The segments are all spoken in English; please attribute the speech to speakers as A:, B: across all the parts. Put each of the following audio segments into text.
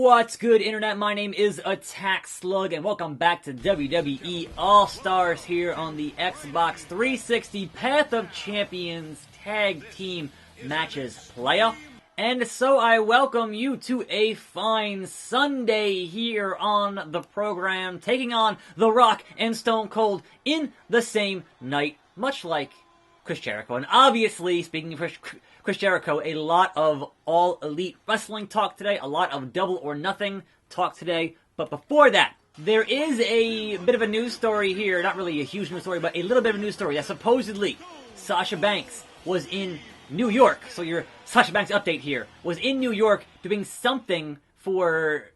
A: What's good, Internet? My name is attackslug, and welcome back to WWE All Stars here on the Xbox 360 Path of Champions Tag Team Matches player. And so I welcome you to a fine Sunday here on the program, taking on The Rock and Stone Cold in the same night, much like Chris Jericho. And obviously, speaking of Chris Jericho, a lot of All Elite Wrestling talk today, a lot of Double or Nothing talk today. But before that, there is a bit of a news story here, not really a huge news story, but a little bit of a news story that supposedly Sasha Banks was in New York. So your Sasha Banks update here was in New York doing something for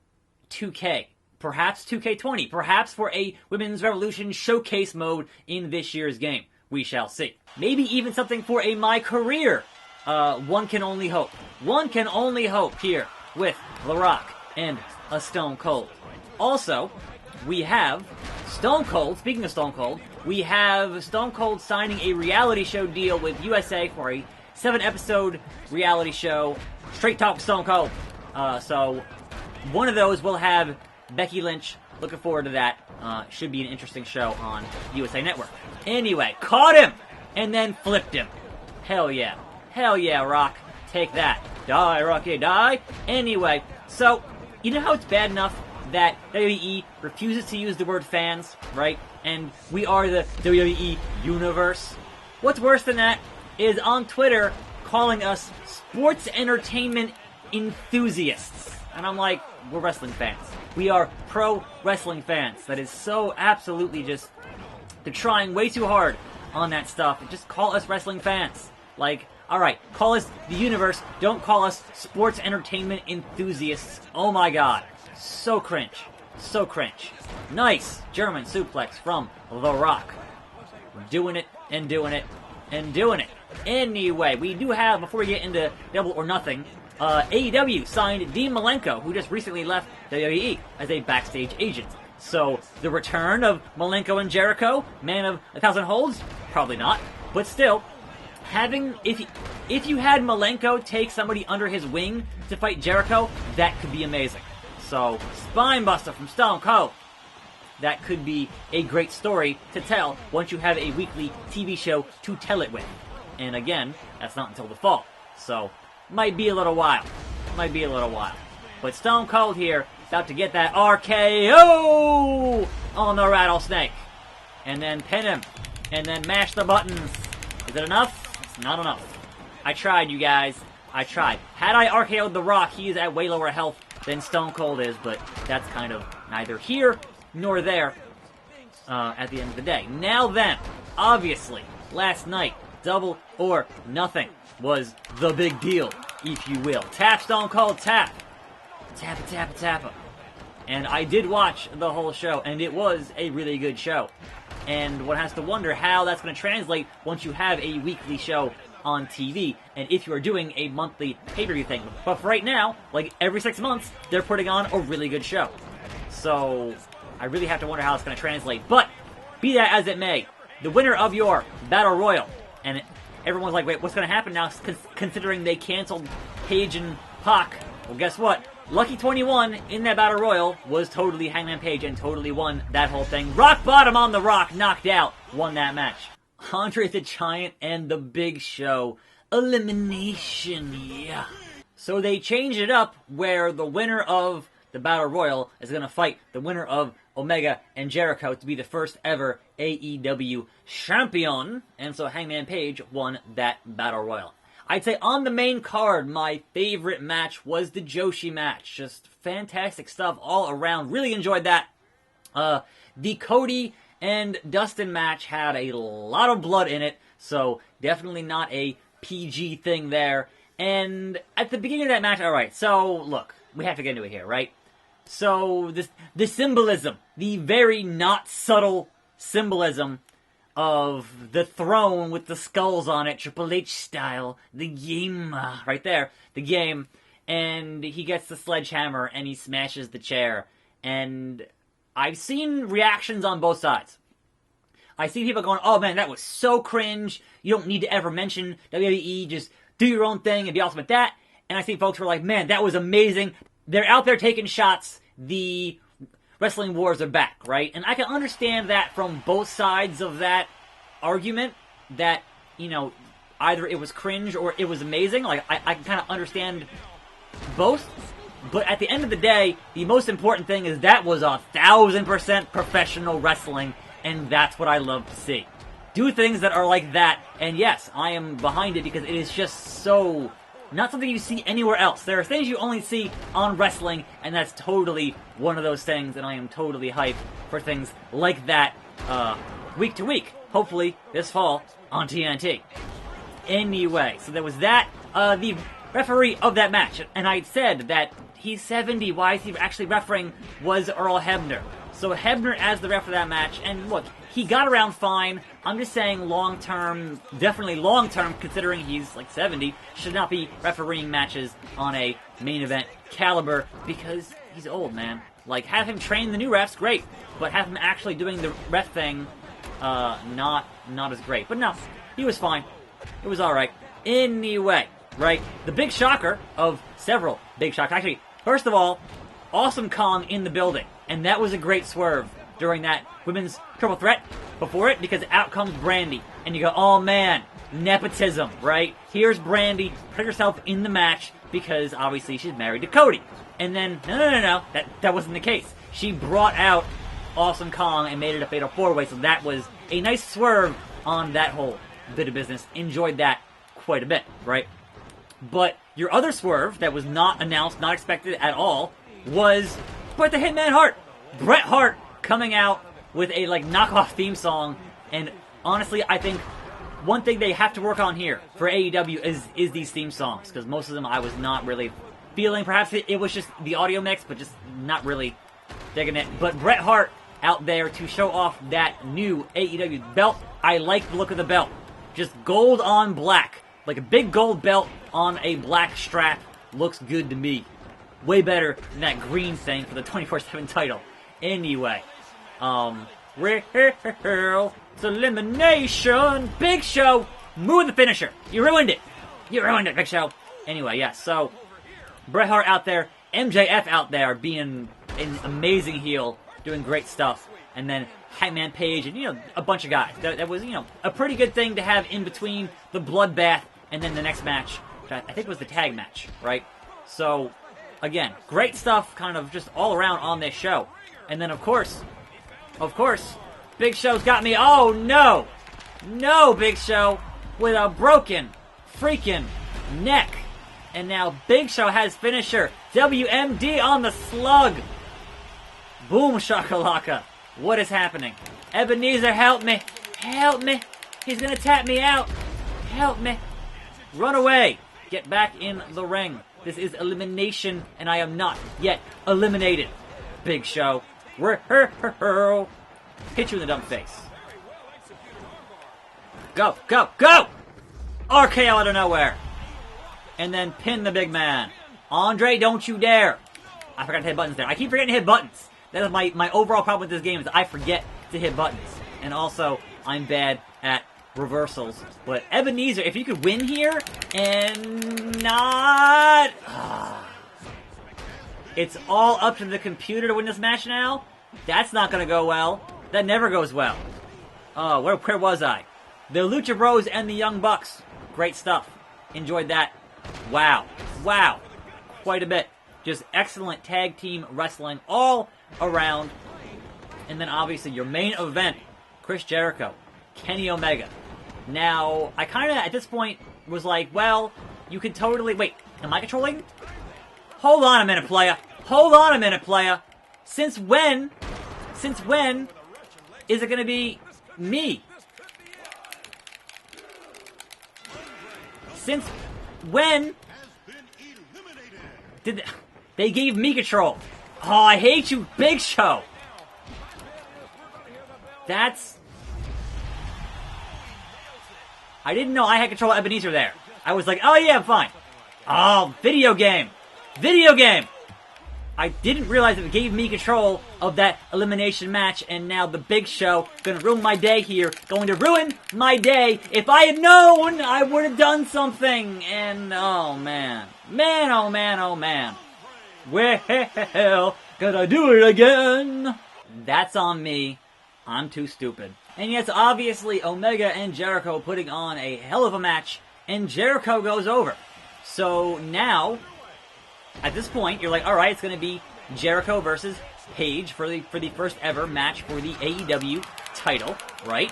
A: 2K. Perhaps 2K20. Perhaps for a Women's Revolution showcase mode in this year's game. We shall see. Maybe even something for a My Career. One can only hope. One can only hope here with The Rock and a Stone Cold. Also, we have Stone Cold. Speaking of Stone Cold, we have Stone Cold signing a reality show deal with USA for a 7-episode reality show. Straight Talk Stone Cold. So, one of those will have Becky Lynch. Looking forward to that. Should be an interesting show on USA Network. Anyway, caught him! And then flipped him. Hell yeah. Hell yeah, Rock. Take that. Die, Rocky, die. Anyway, so, you know how it's bad enough that WWE refuses to use the word fans, right? And we are the WWE Universe. What's worse than that is on Twitter calling us sports entertainment enthusiasts. And I'm like, we're wrestling fans. We are pro wrestling fans. That is so absolutely just, they're trying way too hard on that stuff. Just call us wrestling fans. Like, alright, call us the universe, don't call us sports entertainment enthusiasts. Oh my god. So cringe. So cringe. Nice German suplex from The Rock. Doing it, and doing it, and doing it. Anyway, we do have, before we get into Double or Nothing, AEW signed Dean Malenko, who just recently left WWE as a backstage agent. So, the return of Malenko and Jericho, man of 1,000 holds? Probably not. But still, if you had Malenko take somebody under his wing to fight Jericho, that could be amazing. So, Spinebuster from Stone Cold. That could be a great story to tell once you have a weekly TV show to tell it with. And again, that's not until the fall. So, might be a little while. Might be a little while. But Stone Cold here, about to get that RKO on the Rattlesnake. And then pin him. And then mash the buttons. Is it enough? It's not enough. I tried, you guys. I tried. Had I RKO'd The Rock, he is at way lower health than Stone Cold is, but that's kind of neither here nor there at the end of the day. Now then, obviously, last night, Double or Nothing was the big deal, if you will. Tap Stone Cold, tap. Tappa, tappa, tappa. And I did watch the whole show, and it was a really good show. And one has to wonder how that's going to translate once you have a weekly show on TV, and if you are doing a monthly pay-per-view thing. But for right now, like every 6 months, they're putting on a really good show. So, I really have to wonder how it's going to translate. But, be that as it may, the winner of your Battle Royal, and everyone's like, wait, what's going to happen now, considering they canceled Paige and Pac? Well, guess what? Lucky 21 in that Battle Royal was totally Hangman Page and totally won that whole thing. Rock bottom on The Rock, knocked out, won that match. Andre the Giant and The Big Show. Elimination, yeah. So they changed it up where the winner of the Battle Royal is going to fight the winner of Omega and Jericho to be the first ever AEW champion. And so Hangman Page won that Battle Royal. I'd say on the main card, my favorite match was the Joshi match. Just fantastic stuff all around. Really enjoyed that. The Cody and Dustin match had a lot of blood in it, so definitely not a PG thing there. And at the beginning of that match, alright, so look, we have to get into it here, right? So, the symbolism, the very not subtle symbolism of the throne with the skulls on it, Triple H style, the game, right there, the game, and he gets the sledgehammer and he smashes the chair, and I've seen reactions on both sides. I see people going, oh man, that was so cringe, you don't need to ever mention WWE, just do your own thing and be awesome at that, and I see folks who are like, man, that was amazing, they're out there taking shots. The wrestling wars are back, right? And I can understand that from both sides of that argument, that, you know, either it was cringe or it was amazing. Like, I can kind of understand both. But at the end of the day, the most important thing is that was 1,000% professional wrestling, and that's what I love to see. Do things that are like that, and yes, I am behind it because it is just so not something you see anywhere else. There are things you only see on wrestling, and that's totally one of those things, and I am totally hyped for things like that week to week. Hopefully this fall on TNT. Anyway, so there was that. The referee of that match, and I said that he's 70, why is he actually refereeing, was Earl Hebner. So Hebner as the ref of that match, and look, he got around fine. I'm just saying long-term, definitely long-term, considering he's like 70, should not be refereeing matches on a main event caliber, because he's old, man. Like, have him train the new refs, great, but have him actually doing the ref thing, not as great. But no, he was fine. It was alright. Anyway, right, the big shocker of several big shockers, actually, first of all, Awesome Kong in the building, and that was a great swerve during that women's triple threat before it, because out comes Brandy, and you go, oh man, nepotism, right? Here's Brandy, put herself in the match, because obviously she's married to Cody. And then, no, that wasn't the case. She brought out Awesome Kong and made it a fatal four-way, so that was a nice swerve on that whole bit of business. Enjoyed that quite a bit, right? But your other swerve that was not announced, not expected at all, was Bret the Hitman Hart. Bret Hart coming out with a knockoff theme song, and honestly, I think one thing they have to work on here for AEW is these theme songs, because most of them I was not really feeling. Perhaps it was just the audio mix, but just not really digging it. But Bret Hart out there to show off that new AEW belt. I like the look of the belt. Just gold on black. Like a big gold belt on a black strap. Looks good to me. Way better than that green thing for the 24/7 title. Anyway, it's elimination. Big Show, move the finisher. You ruined it. Big Show. Anyway, yeah, so Bret Hart out there, MJF out there being an amazing heel, doing great stuff. And then Hangman Page and, a bunch of guys. That was, a pretty good thing to have in between the bloodbath and then the next match, which I think was the tag match, right? So, again, great stuff kind of just all around on this show. And then, of course, Big Show's got me, oh no, Big Show, with a broken freaking neck. And now Big Show has finisher, WMD on the slug. Boom shakalaka. What is happening? Ebenezer, help me. He's gonna tap me out. Help me. Run away. Get back in the ring. This is elimination, and I am not yet eliminated. Big Show. Hit you in the dumb face. Go! RKO out of nowhere. And then pin the big man. Andre, don't you dare. I forgot to hit buttons there. I keep forgetting to hit buttons. That is my overall problem with this game, is I forget to hit buttons. And also, I'm bad at reversals. But Ebenezer, if you could win here and not... It's all up to the computer to win this match now? That's not going to go well. That never goes well. Oh, where was I? The Lucha Bros and the Young Bucks. Great stuff. Enjoyed that. Wow. Quite a bit. Just excellent tag team wrestling all around. And then obviously your main event, Chris Jericho, Kenny Omega. Now, I kind of at this point was like, well, you could totally... Wait, am I controlling? Hold on a minute, playa. Since when is it going to be me? Since when did they gave me control? Oh, I hate you, Big Show. I didn't know I had control of Ebenezer there. I was like, oh yeah, I'm fine. Oh, video game. I didn't realize it gave me control of that elimination match, and now the Big Show gonna ruin my day here. Going to ruin my day. If I had known, I would have done something. And oh man. Well, gotta do it again. That's on me. I'm too stupid. And yes, obviously, Omega and Jericho putting on a hell of a match, and Jericho goes over. So now, at this point, you're like, alright, it's gonna be Jericho versus Paige for the first ever match for the AEW title, right?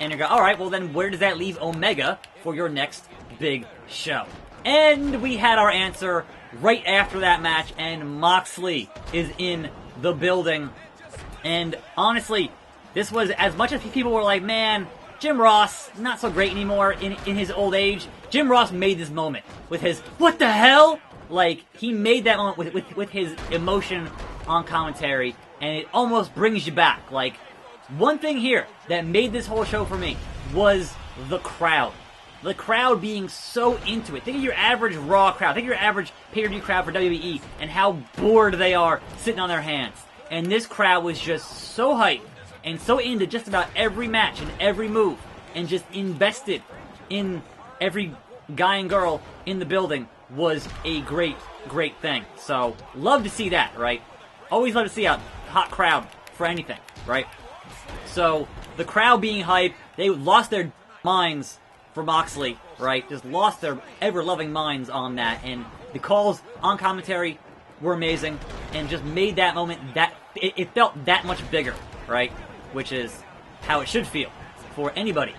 A: And you're going, alright, well then where does that leave Omega for your next big show? And we had our answer right after that match, and Moxley is in the building. And honestly, this was, as much as people were like, man, Jim Ross, not so great anymore in his old age, Jim Ross made this moment with his, what the hell? Like, he made that moment with his emotion on commentary, and it almost brings you back. Like, one thing here that made this whole show for me was the crowd. The crowd being so into it. Think of your average Raw crowd. Think of your average pay-per-view crowd for WWE and how bored they are sitting on their hands. And this crowd was just so hyped and so into just about every match and every move and just invested in every guy and girl in the building was a great, great thing. So, love to see that, right? Always love to see a hot crowd for anything, right? So, the crowd being hyped, they lost their minds for Moxley, right? Just lost their ever-loving minds on that, and the calls on commentary were amazing, and just made that moment that it felt that much bigger, right? Which is how it should feel for anybody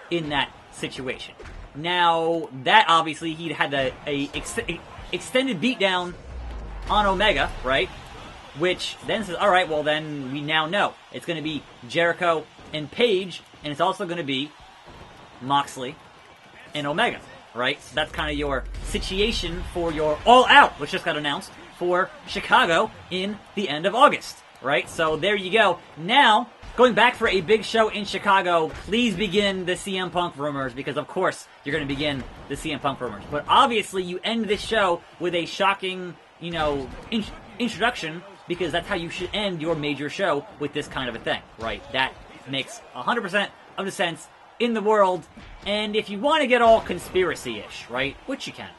A: in that situation. Now, that obviously he had a extended beatdown on Omega, right? Which then says, alright, well then we now know it's going to be Jericho and Paige, and it's also going to be Moxley and Omega, right? So that's kind of your situation for your All Out, which just got announced for Chicago in the end of August, right? So there you go. Now, going back for a big show in Chicago, please begin the CM Punk rumors, because of course you're going to begin the CM Punk rumors. But obviously you end this show with a shocking, introduction, because that's how you should end your major show, with this kind of a thing, right? That makes 100% of the sense in the world. And if you want to get all conspiracy-ish, right, which you can,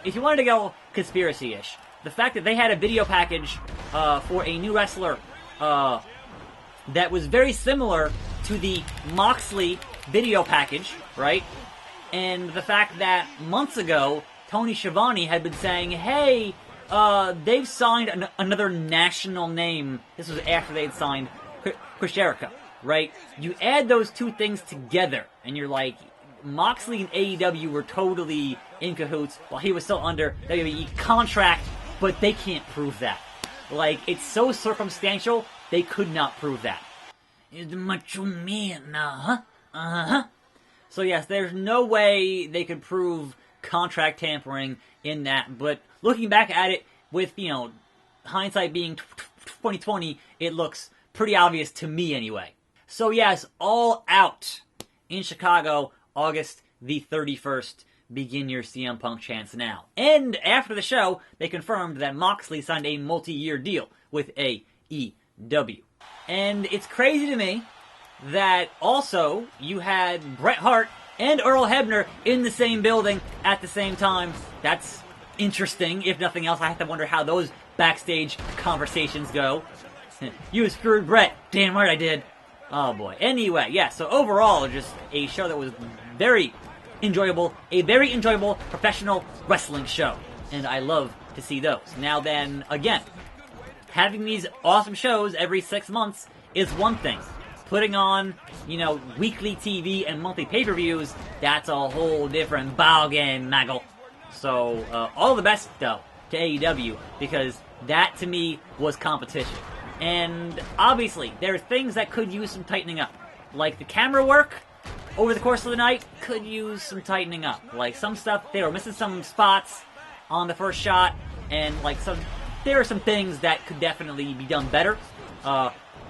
A: if you wanted to get all conspiracy-ish, the fact that they had a video package for a new wrestler that was very similar to the Moxley video package, right? And the fact that months ago, Tony Schiavone had been saying, hey, they've signed another national name. This was after they had signed Chris Jericho, right? You add those two things together, and you're like, Moxley and AEW were totally in cahoots while he was still under WWE contract, but they can't prove that. Like, it's so circumstantial, they could not prove that. It's Macho Man, So yes, there's no way they could prove contract tampering in that, but looking back at it with, hindsight being 2020, it looks pretty obvious to me anyway. So yes, All Out in Chicago, August the 31st. Begin your CM Punk chants now. And after the show, they confirmed that Moxley signed a multi-year deal with AEW. And it's crazy to me that also you had Bret Hart and Earl Hebner in the same building at the same time. That's interesting. If nothing else, I have to wonder how those backstage conversations go. You screwed Bret. Damn right I did. Oh boy. Anyway, yeah, so overall, just a show that was very enjoyable. A very enjoyable professional wrestling show. And I love to see those. Now then, again, having these awesome shows every 6 months is one thing. Putting on, weekly TV and monthly pay-per-views, that's a whole different ballgame, Maggle. So, all the best, though, to AEW, because that, to me, was competition. And, obviously, there are things that could use some tightening up. Like the camera work over the course of the night could use some tightening up. Like, some stuff, they were missing some spots on the first shot, and, there are some things that could definitely be done better.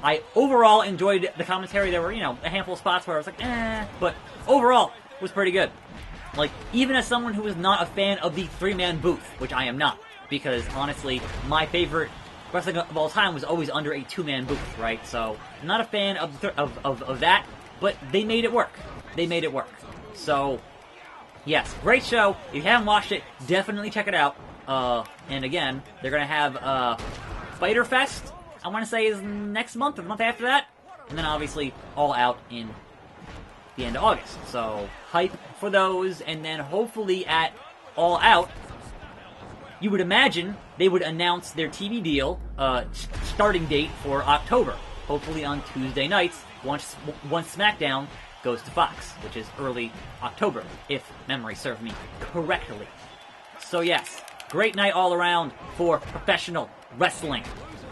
A: I overall enjoyed the commentary. There were, a handful of spots where I was like, but overall, it was pretty good. Like, even as someone who is not a fan of the three-man booth, which I am not, because, honestly, my favorite wrestling of all time was always under a two-man booth, right? So, I'm not a fan of that, but they made it work. They made it work. So, yes, great show. If you haven't watched it, definitely check it out. And again, they're going to have Fighter Fest, I want to say is next month or the month after that. And then obviously All Out in the end of August. So hype for those, and then hopefully at All Out, you would imagine they would announce their TV deal starting date for October. Hopefully on Tuesday nights, once SmackDown goes to Fox, which is early October, if memory serves me correctly. So yes, great night all around for professional wrestling.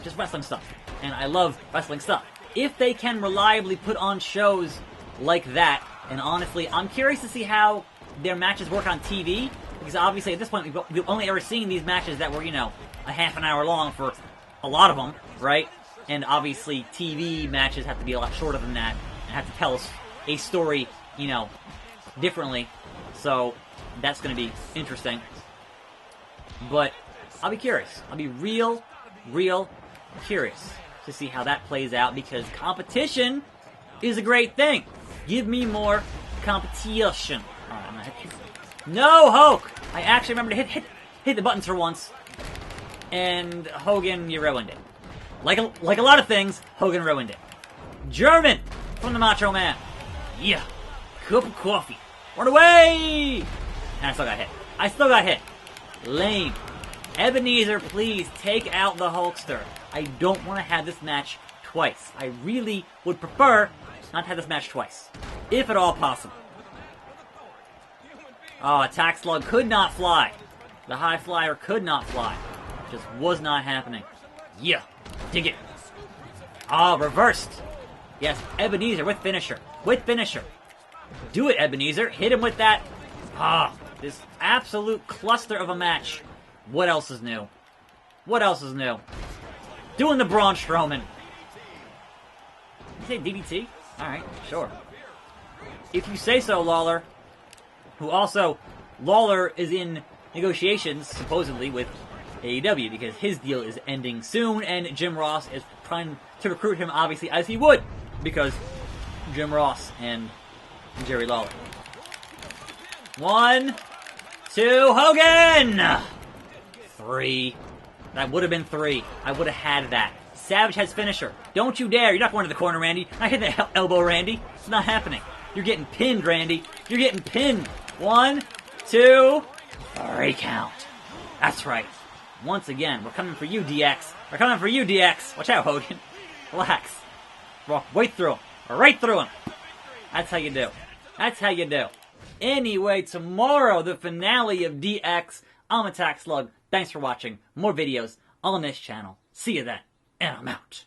A: Just wrestling stuff. And I love wrestling stuff. If they can reliably put on shows like that, and honestly, I'm curious to see how their matches work on TV, because obviously at this point we've only ever seen these matches that were, you know, a half an hour long for a lot of them, right? And obviously TV matches have to be a lot shorter than that, and have to tell us a story, you know, differently. So that's going to be interesting. But I'll be curious. I'll be real curious to see how that plays out, because competition is a great thing. Give me more competition. Alright, I'm gonna hit. No, Hulk! I actually remember to hit the buttons for once. And Hogan, you ruined it. Like a lot of things, Hogan ruined it. German from the Macho Man. Yeah. Cup of coffee. Run away! And I still got hit. Lame. Ebenezer, please take out the Hulkster. I don't want to have this match twice. I really would prefer not to have this match twice, if at all possible. Oh, attackslug could not fly. The high flyer could not fly. Just was not happening. Yeah, dig it. Ah, reversed. Yes, Ebenezer with finisher. With finisher. Do it, Ebenezer. Hit him with that. Ah, this absolute cluster of a match. What else is new? What else is new? Doing the Braun Strowman. You say DDT? Alright, sure. If you say so, Lawler. Who also, Lawler is in negotiations, supposedly, with AEW, because his deal is ending soon, and Jim Ross is trying to recruit him, obviously, as he would, because Jim Ross and Jerry Lawler. 1, 2, Hogan! 3. That would have been 3. I would have had that. Savage has finisher. Don't you dare. You're not going to the corner, Randy. I hit the elbow, Randy. It's not happening. You're getting pinned, Randy. You're getting pinned. 1, 2, 3 count. That's right. Once again, we're coming for you, DX. We're coming for you, DX. Watch out, Hogan. Relax. Walk right through him. Right through him. That's how you do. That's how you do. Anyway, tomorrow, the finale of DX. I'm attackslug. Thanks for watching. More videos on this channel. See you then. And I'm out.